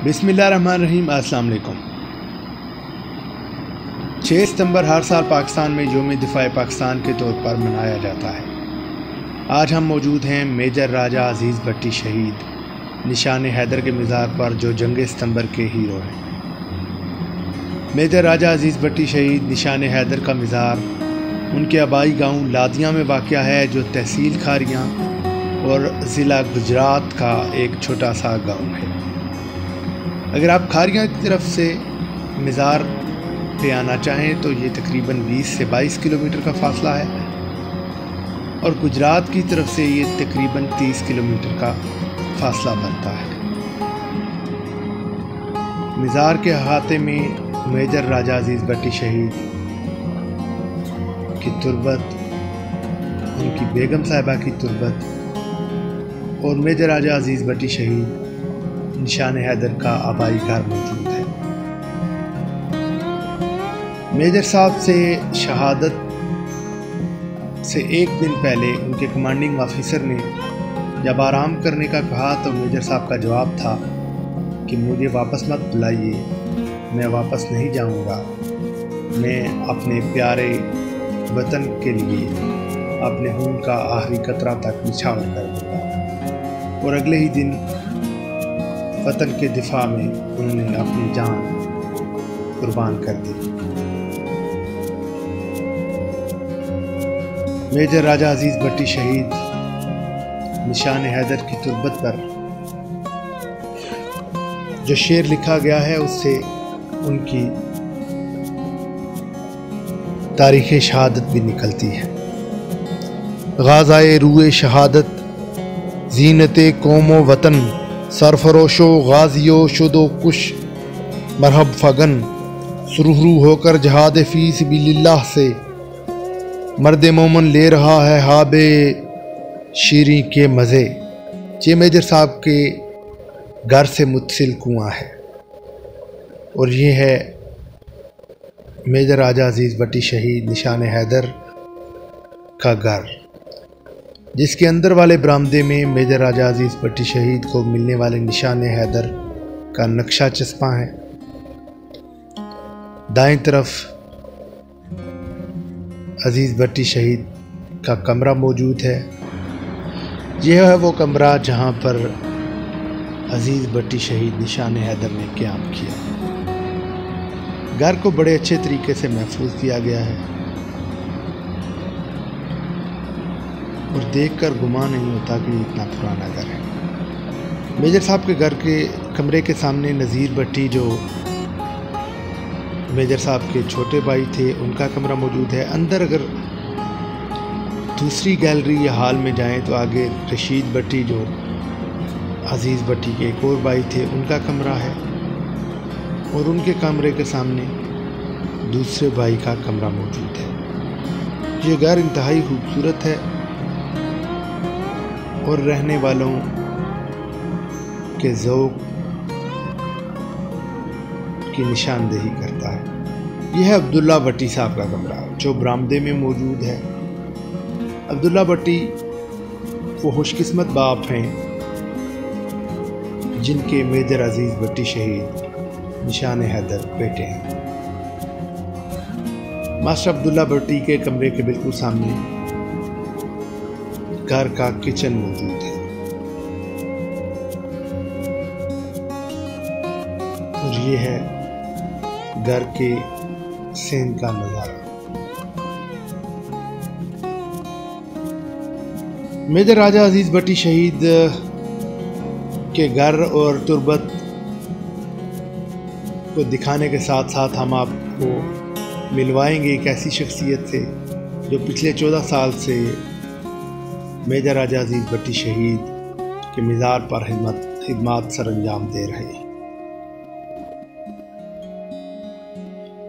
بسم اللہ الرحمن الرحیم۔ السلام علیکم۔ 6 ستمبر ہر سال پاکستان میں یوم دفاع پاکستان کے طور پر منایا جاتا ہے۔ آج ہم موجود ہیں میجر راجہ عزیز بھٹی شہید نشان حیدر کے مزار پر، جو جنگ ستمبر کے ہیرو ہیں۔ میجر راجہ عزیز بھٹی شہید نشان حیدر کا مزار ان کے آبائی گاؤں لادیاں میں واقع ہے، جو تحصیل کھاریاں اور ضلع گجرات کا ایک چھوٹا سا گاؤں ہے۔ اگر آپ کھاریاں کی طرف سے مزار پہ آنا چاہیں تو یہ تقریباً 20 سے 22 کلومیٹر کا فاصلہ ہے، اور گجرات کی طرف سے یہ تقریباً 30 کلومیٹر کا فاصلہ بنتا ہے۔ مزار کے احاطے میں میجر راجہ عزیز بھٹی شہید کی تربت، ان کی بیگم صاحبہ کی تربت اور میجر راجہ عزیز بھٹی شہید نشان حیدر کا آبائی گھر موجود ہے۔ میجر صاحب سے شہادت سے ایک دن پہلے ان کے کمانڈنگ آفیسر نے جب آرام کرنے کا کہا تو میجر صاحب کا جواب تھا کہ مجھے واپس مت بلائیے، میں واپس نہیں جاؤں گا، میں اپنے پیارے وطن کے لیے اپنے خون کا آخری قطرہ تک نچھاور کر دوں گا۔ اور اگلے ہی دن وطن کے دفاع میں انہوں نے اپنی جان قربان کر دی۔ میجر راجہ عزیز بھٹی شہید نشان حیدر کی تربت پر جو شعر لکھا گیا ہے، اس سے ان کی تاریخ شہادت بھی نکلتی ہے۔ غازائے روئے شہادت زینت قوم و وطن، سرفروش و غازی و شد و کش مرحب فگن، سرخرو ہو کر جہاد فی سبیل اللہ سے مرد مومن لے رہا ہے حاب شیریں کے مزے۔ یہ میجر صاحب کے گھر سے متصل کنواں ہے، اور یہ ہے میجر راجہ عزیز بھٹی شہید نشان حیدر کا گھر، جس کے اندر والے برآمدے میں میجر راجہ عزیز بھٹی شہید کو ملنے والے نشان حیدر کا نقشہ چسپاں ہے۔ دائیں طرف عزیز بھٹی شہید کا کمرہ موجود ہے۔ یہ ہے وہ کمرہ جہاں پر عزیز بھٹی شہید نشان حیدر نے قیام کیا۔ گھر کو بڑے اچھے طریقے سے محفوظ کیا گیا ہے، اور دیکھ کر گمان نہیں ہوتا کہ یہ اتنا پرانا گھر ہے۔ میجر صاحب کے گھر کے کمرے کے سامنے نذیر بھٹی، جو میجر صاحب کے چھوٹے بھائی تھے، ان کا کمرہ موجود ہے۔ اندر اگر دوسری گیلری یا ہال میں جائیں تو آگے رشید بھٹی، جو عزیز بھٹی کے ایک اور بھائی تھے، ان کا کمرہ ہے، اور ان کے کمرے کے سامنے دوسرے بھائی کا کمرہ موجود ہے۔ یہ گھر انتہائی خوبصورت ہے اور رہنے والوں کے ذوق کی نشاندہی کرتا ہے۔ یہ ہے عبداللہ بھٹی صاحب کا کمرہ، جو برآمدے میں موجود ہے۔ عبداللہ بھٹی وہ خوش قسمت باپ ہیں جن کے میجر عزیز بھٹی شہید نشان حیدر بیٹے ہیں۔ ماسٹر عبداللہ بھٹی کے کمرے کے بالکل سامنے گھر کا کچن موجود ہے، اور یہ ہے گھر کے صحن کا نظارہ۔ میجر راجہ عزیز بھٹی شہید کے گھر اور تربت کو دکھانے کے ساتھ ساتھ ہم آپ کو ملوائیں گے ایک ایسی شخصیت سے جو پچھلے 14 سال سے میجر راجہ عزیز بھٹی شہید کے مزار پر خدمات سر انجام دے رہے ہیں۔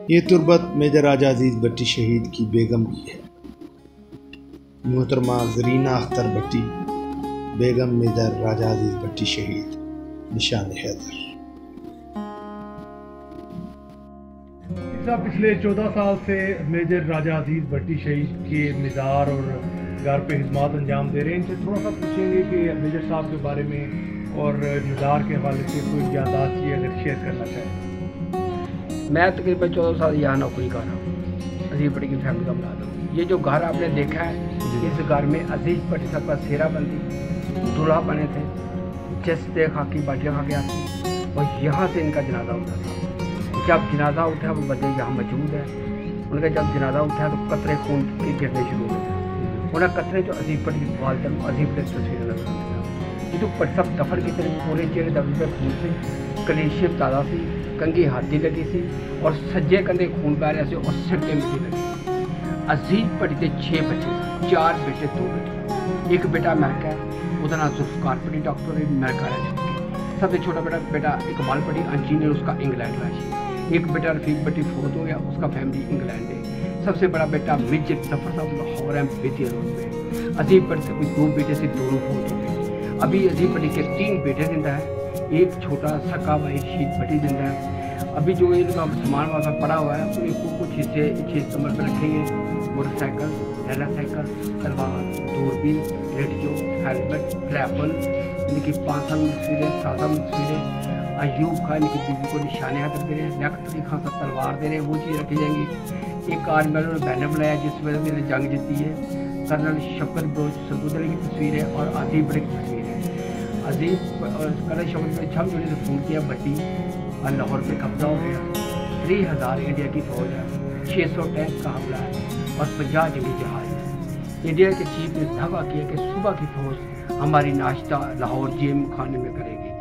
یہ تربت میجر راجہ عزیز بھٹی شہید کی بیگم کی ہے، محترمہ زرینہ اختر بھٹی، بیگم میجر راجہ عزیز بھٹی شہید نشان حیدر۔ پچھلے 14 سال سے میجر راجہ عزیز بھٹی شہید کے مزار اور گھر پہ خدمات انجام دے رہے ہیں۔ ان سے تھوڑا سا پوچھیں گے کہ میجر صاحب کے بارے میں اور نثار کے حوالے سے کوئی یادداشت یہ اگر شیئر کرنا چاہیں؟ میں تقریباً 14 سال یہاں نوکری کر رہا ہوں، عزیز بھٹی کی فیملی کا اولاد ہوں۔ یہ جو گھر آپ نے دیکھا ہے، اس گھر میں عزیز بھٹی صاحب کا سیرا بندی دولہا بنے تھے، چستے خاکی باٹیاں کھا کے آتی، اور یہاں سے ان کا جنازہ اٹھا تھا۔ جب جنازہ اٹھا وہ بندے یہاں موجود ہے، ان کا جب جنازہ اٹھا تو قطرے خون کے گرنے شروع ہو گئے، انہیں قطرے جو عزیز بھٹی کی والدہ عزیز بھٹی تصویریں نظر آتی، یہ جو سب دفن کی طرح پورے چہرے دبل پہ خون سے، کلیشے تازہ سی، کنگھی ہاتھی لگی سی، اور سجے کندھے خون بہ رہے سے، اور سر کے مٹی لگی۔ عزیز بھٹی کے 6 بچے، 4 بیٹے 2 بیٹے، ایک بیٹا امریکہ ہے، وہ نام ذوالفقار بھٹی ڈاکٹر امریکہ ہے۔ سب سے چھوٹا بیٹا اقبال بھٹی انجینئر، اس کا انگلینڈ رہائشی۔ ایک بیٹا رفیق بھٹی فوت ہو گیا، اس کا فیملی انگلینڈ ہے۔ سب سے بڑا بیٹا میجر ظفر صاحب لاہور ہے، بیتی روڈ پہ۔ عزیز بھٹی سے کوئی 2 بیٹے سے دونوں فوت ہو گئے۔ ابھی عزیز بھٹی کے 3 بیٹے زندہ ہیں، ایک چھوٹا سکا بھائی شہید بھٹی زندہ ہے۔ ابھی جو ان کا سامان وغیرہ پڑا ہوا ہے، ان کو کچھ حصے 6 ستمبر پہ رکھیں گے۔ موٹر سائیکل، ریلا سائیکل، تلوار، دوربین، ریڈیو، ہیلمٹ، رائفل، ان کی 5 سال تصویریں، 7 سال تصویریں۔ ایوب خان ان کی بیوی کو نشان حیدر دے رہے ہیں، لیاقت علی خان صاحب تلوار دے رہے ہیں، وہ چیز رکھی جائیں گی۔ ایک آج میں نے بینر بنایا جس وجہ سے جنگ جیتی ہے، کرنل شفقت بلوچ سرگود علی کی تصویر ہے، اور عزیز بھٹی کی تصویر ہے۔ عزیز کرنل شفقت بلوچ چھم جوڑے سے فون کیا بھٹی اور لاہور پہ قبضہ ہو گیا، 30,000 انڈیا کی فوج ہے، 600 ٹینک کا حملہ ہے، اور 50 جنگی جہاز ہے۔ انڈیا کے چیف نے دعویٰ کیا کہ صبح کی فوج ہماری ناشتہ لاہور جیم خانے میں کرے گی،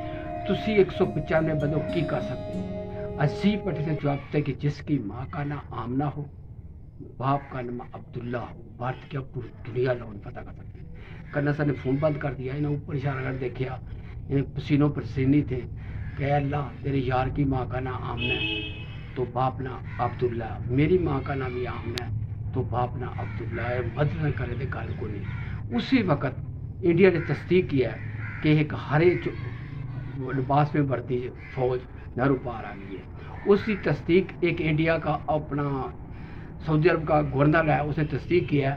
تسی 195 بندوں کی کر سکتے ہو۔ عزیز بھٹی سے جواب تھا کہ جس کی ماں کا نام آمنہ ہو، باپ کا نام عبداللہ ہو، بھارت کی پوری دنیا لوگ پتہ کر سکتے ہیں۔ کرنل صاحب نے فون بند کر دیا، انہیں اوپر اشارہ کر دیکھا، انہیں پسینوں پسینی تھے کہ اللہ تیرے یار کی ماں کا نام آمنہ ہے تو باپ نام عبداللہ، میری ماں کا نام بھی آمنہ ہے تو باپ نام عبداللہ ہے، مدد نہ کرے تھے گل کو نہیں۔ اسی وقت انڈیا نے تصدیق کیا کہ ایک ہرے لباس میں بھرتی فوج نہرو پار آ گئی ہے۔ اس کی تصدیق ایک انڈیا کا اپنا سعودی عرب کا گورنر ہے، اس نے تصدیق کیا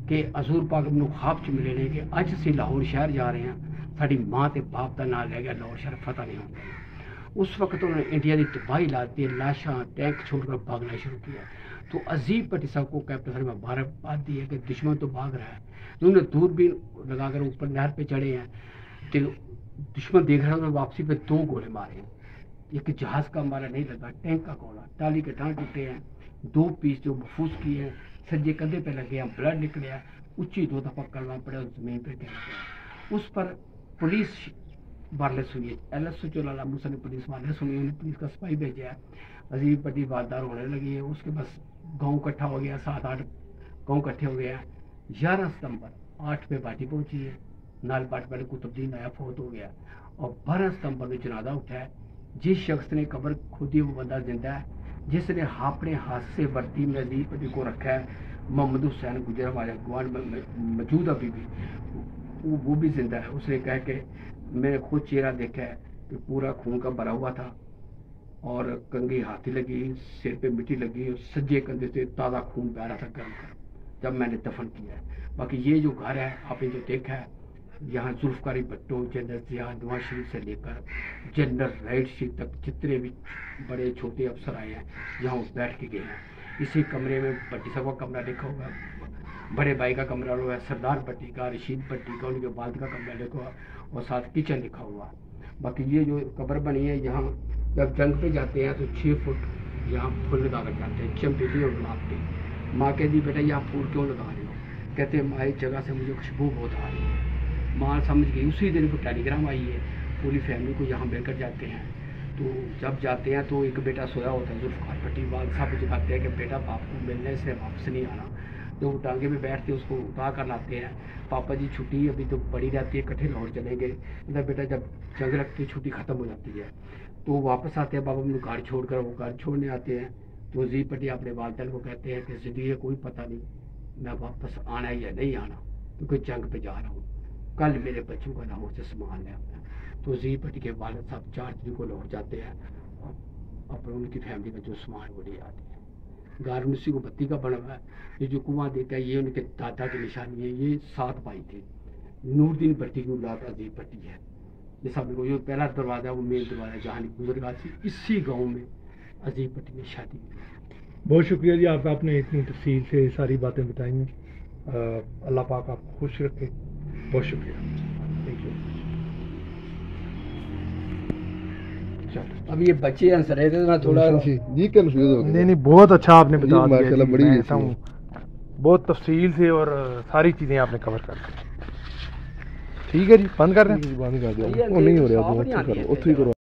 کہ حضور پاک اپنے خواب چ ملے نے کہ اج سے لاہور شہر جا رہے ہیں، ساری ماں تے باپ کا نام لے گیا، لاہور شہر فتح نہیں ہوگا۔ اس وقت انہوں نے انڈیا کی تباہی لاتی ہے، لاشاں ٹینک چھوڑ کر بھاگنا شروع کیا۔ تو عزیز بھٹی صاحب کو کیپٹن صاحب نے مبارکباد دی ہے کہ دشمن تو بھاگ رہا ہے، انہوں نے دوربین لگا کر اوپر نہر پہ چڑھے ہیں، تو دشمن دیکھ رہا ہے، انہوں نے واپسی پہ 2 گولے مارے ہیں، ایک جہاز کا ہمارا نہیں لگا، ٹینک کا گولا، ٹالی کے ٹانگ ٹوٹے ہیں، 2 پیس جو محفوظ کیے ہیں، سجے کندھے پہ لگے ہیں، بلڈ نکلے ہیں، اونچی 2 دفعہ کرنا پڑا، زمین پہ گر گیا۔ اس پر پولیس وائرلیس ہوئی ہے، ایل ایس او چولا موسیٰ نے پولیس وائرلیس ہوئی، انہیں پولیس کا سپاہی بھیجا ہے۔ عزیز بھٹی باددار ہونے لگی ہے، اس کے بس گاؤں کٹھا ہو گیا، 7-8 گاؤں کٹھے ہو گیا۔ 11 ستمبر 8 پہ باٹی پہنچی ہے، نال باٹ پہلے قطب الدین آیا فوت ہو گیا، اور 12 ستمبر میں جنازہ اٹھا ہے۔ جس شخص نے قبر کھودی وہ بندہ زندہ ہے، جس نے اپنے ہاتھ سے برتی میں عزیز بھٹی کو رکھا ہے، محمد حسین گجر ہمارے گوانڈ میں موجود ابھی بھی، وہ بھی زندہ ہے۔ اس نے کہا کہ میں نے خود چہرہ دیکھا ہے کہ پورا خون کا بھرا ہوا تھا، اور کنگھی ہاتھی لگی، سر پہ مٹی لگی، اور سجے کندھے سے تازہ خون بہ رہا تھا گرم گرم جب میں نے دفن کیا ہے۔ باقی یہ جو گھر ہے آپ نے جو دیکھا ہے، یہاں ذوالفقار بھٹو، جنرل ضیاء، نواز شریف سے لے کر جنرل رائٹ شریف تک جتنے بھی بڑے چھوٹے افسر آئے ہیں یہاں وہ بیٹھ کے گئے ہیں۔ اسی کمرے میں بھٹی صاحب کا کمرہ لکھا ہوا ہے، بڑے بھائی کا کمرہ ہوا ہے، سردار بھٹی کا، رشید بھٹی کا، ان کے والد کا کمرہ لکھا ہوا، اور ساتھ کچن لکھا ہوا۔ باقی یہ جو قبر بنی ہے، یہاں جب جنگ پہ جاتے ہیں تو 6 فٹ یہاں پھول لگا کر جاتے ہیں، چمپیلی اور گلاب پہ۔ ماں کہتی بیٹا یہاں پھول کیوں لگا رہے ہو؟ کہتے ہیں ماں اس جگہ سے مجھے خوشبو بہت آ رہی ہے۔ ماں سمجھ گئی، اسی دن کو ٹیلی گرام آئی ہے، پوری فیملی کو یہاں مل کر جاتے ہیں۔ تو جب جاتے ہیں تو ایک بیٹا سویا ہوتا ہے، ذوالفقار بھٹی، والد صاحب جگاتے ہیں کہ بیٹا باپ کو ملنے سے واپس نہیں آنا۔ جو ٹانگے میں بیٹھتے اس کو اٹھا کر لاتے ہیں، پاپا جی چھٹی ابھی تو بڑی رہتی ہے، کٹھے لاہور چلیں گے، بیٹا جب جنگ لگتی ہے چھٹی ختم ہو جاتی ہے تو واپس آتے ہیں، بابا مجھے گھر چھوڑ کر، وہ گھر چھوڑنے آتے ہیں تو عزیز بھٹی اپنے والدین کو کہتے ہیں کہ زندگی کوئی پتہ نہیں میں واپس آنا یا نہیں آنا، کیونکہ جنگ پہ جا رہا ہوں، کل میرے بچوں کا لاہور سے سامان لے آنا۔ تو عزیز بھٹی کے والد صاحب 4 دن کو لاہور جاتے ہیں، اور اپنے ان کی فیملی کا جو سامان وہ لے آتے ہیں۔ گھر 1932 کا بنا ہوا ہے، یہ جو کنواں دیکھا ہے یہ ان کے دادا کی نشانی ہے۔ یہ 7 بھائی تھے، نور الدین بھٹی کی اولاد عزیز بھٹی ہے، جیسا بالکل جو پہلا دروازہ ہے وہ مین دروازہ جہاں گزرگاہ تھی، اسی گاؤں میں عزیز بھٹی میں شادی ہوئی۔ بہت شکریہ جی، آپ نے اتنی تفصیل سے ساری باتیں بتائی ہیں۔ اللہ پاک آپ کو خوش رکھے، بہت شکریہ، تھینک یو۔ اب یہ بچے آنسر رہے تھے، میں تھوڑا جی کنفیوز ہو گیا۔ نہیں بہت اچھا آپ نے بتا دیا ماشاءاللہ جی، بڑی میں اچھی کہتا ہوں بہت تفصیل سے اور ساری چیزیں آپ نے کور کر دی۔ ٹھیک ہے جی، بند کر دیں؟ بند کر دیا، یہ وہ نہیں ہو صاف نہیں رہا، آتی ہے اتھے کرو